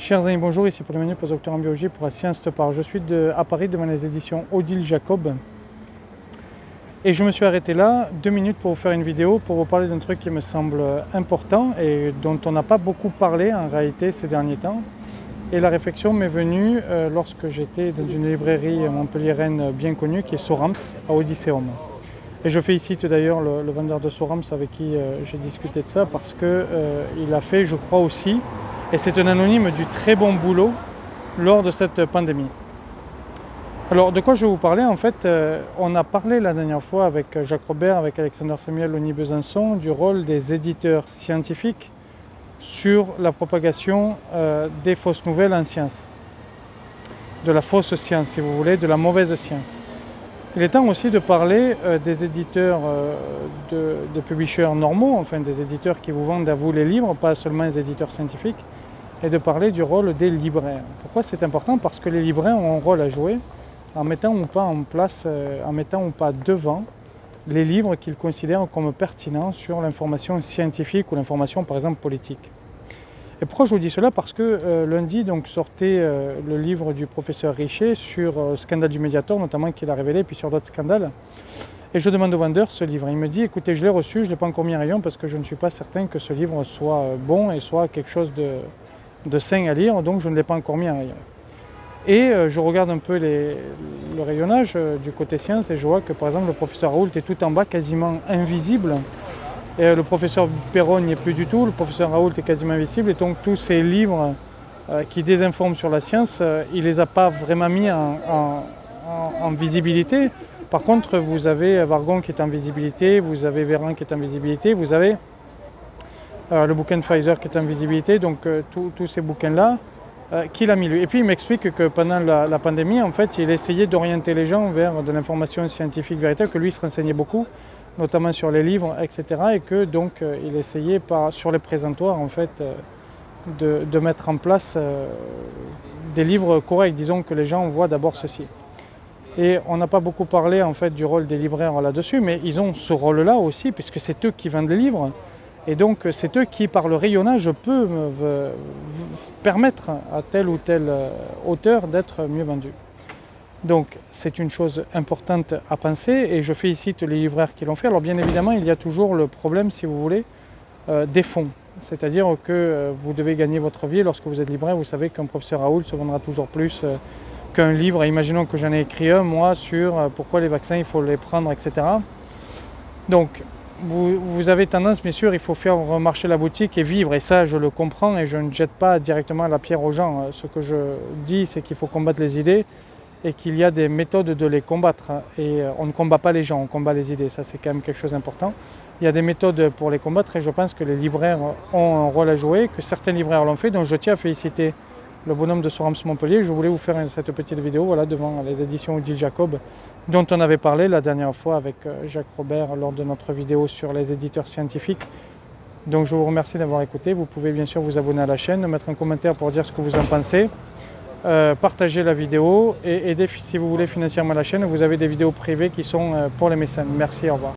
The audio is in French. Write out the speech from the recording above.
Chers amis, bonjour, ici Paul Emmanuel, postdocteur en biologie pour la Science Te Parle. Je suis à Paris devant les éditions Odile Jacob et je me suis arrêté là 2 minutes pour vous faire une vidéo pour vous parler d'un truc qui me semble important et dont on n'a pas beaucoup parlé en réalité ces derniers temps. Et la réflexion m'est venue lorsque j'étais dans une librairie montpelliéraine bien connue qui est Sorams à Odysseum. Et je félicite d'ailleurs le vendeur de Sorams avec qui j'ai discuté de ça parce qu'il a fait, je crois aussi, et c'est un anonyme, du très bon boulot lors de cette pandémie. Alors de quoi je vais vous parler? En fait, on a parlé la dernière fois avec Jacques Robert, avec Alexandre Samuel, Loni Besançon, du rôle des éditeurs scientifiques sur la propagation des fausses nouvelles en science. De la fausse science, si vous voulez, de la mauvaise science. Il est temps aussi de parler des éditeurs de publishers normaux, enfin des éditeurs qui vous vendent à vous les livres, pas seulement les éditeurs scientifiques, et de parler du rôle des libraires. Pourquoi c'est important? Parce que les libraires ont un rôle à jouer en mettant ou pas en place, en mettant ou pas devant les livres qu'ils considèrent comme pertinents sur l'information scientifique ou l'information par exemple politique. Et pourquoi je vous dis cela? Parce que lundi donc, sortait le livre du professeur Richer sur le scandale du Mediator, notamment qu'il a révélé, puis sur d'autres scandales. Et je demande au vendeur ce livre. Il me dit, écoutez, je l'ai reçu, je ne l'ai pas encore mis en rayon parce que je ne suis pas certain que ce livre soit bon et soit quelque chose de sain à lire, donc je ne l'ai pas encore mis en rayon. Et je regarde un peu le rayonnage du côté science et je vois que par exemple le professeur Raoult est tout en bas, quasiment invisible. Et le professeur Perron n'y est plus du tout, le professeur Raoult est quasiment invisible, et donc tous ces livres qui désinforment sur la science, il ne les a pas vraiment mis en visibilité. Par contre, vous avez Vargon qui est en visibilité, vous avez Véran qui est en visibilité, vous avez le bouquin de Pfizer qui est en visibilité, donc tous ces bouquins-là, qu'il a mis lui. Et puis il m'explique que pendant la pandémie, en fait, il essayait d'orienter les gens vers de l'information scientifique véritable, que lui il se renseignait beaucoup, notamment sur les livres, etc. Et que donc il essayait sur les présentoirs en fait de mettre en place des livres corrects, disons que les gens voient d'abord ceci. Et on n'a pas beaucoup parlé en fait du rôle des libraires là-dessus, mais ils ont ce rôle-là aussi, puisque c'est eux qui vendent les livres. Et donc c'est eux qui, par le rayonnage, peuvent permettre à tel ou tel auteur d'être mieux vendu. Donc c'est une chose importante à penser et je félicite les libraires qui l'ont fait. Alors bien évidemment, il y a toujours le problème, si vous voulez, des fonds. C'est-à-dire que vous devez gagner votre vie. Lorsque vous êtes libraire, vous savez qu'un professeur Raoult se vendra toujours plus qu'un livre. Imaginons que j'en ai écrit un, moi, sur pourquoi les vaccins, il faut les prendre, etc. Donc vous avez tendance, bien sûr, il faut faire marcher la boutique et vivre. Et ça, je le comprends et je ne jette pas directement la pierre aux gens. Ce que je dis, c'est qu'il faut combattre les idées et qu'il y a des méthodes de les combattre. Et on ne combat pas les gens, on combat les idées. Ça, c'est quand même quelque chose d'important. Il y a des méthodes pour les combattre et je pense que les libraires ont un rôle à jouer, que certains libraires l'ont fait. Donc je tiens à féliciter le bonhomme de Sorams Montpellier. Je voulais vous faire cette petite vidéo voilà, devant les éditions Odile Jacob, dont on avait parlé la dernière fois avec Jacques Robert lors de notre vidéo sur les éditeurs scientifiques. Donc je vous remercie d'avoir écouté. Vous pouvez bien sûr vous abonner à la chaîne, mettre un commentaire pour dire ce que vous en pensez, partager la vidéo et aider si vous voulez financièrement la chaîne. Vous avez des vidéos privées qui sont pour les mécènes. Merci, au revoir.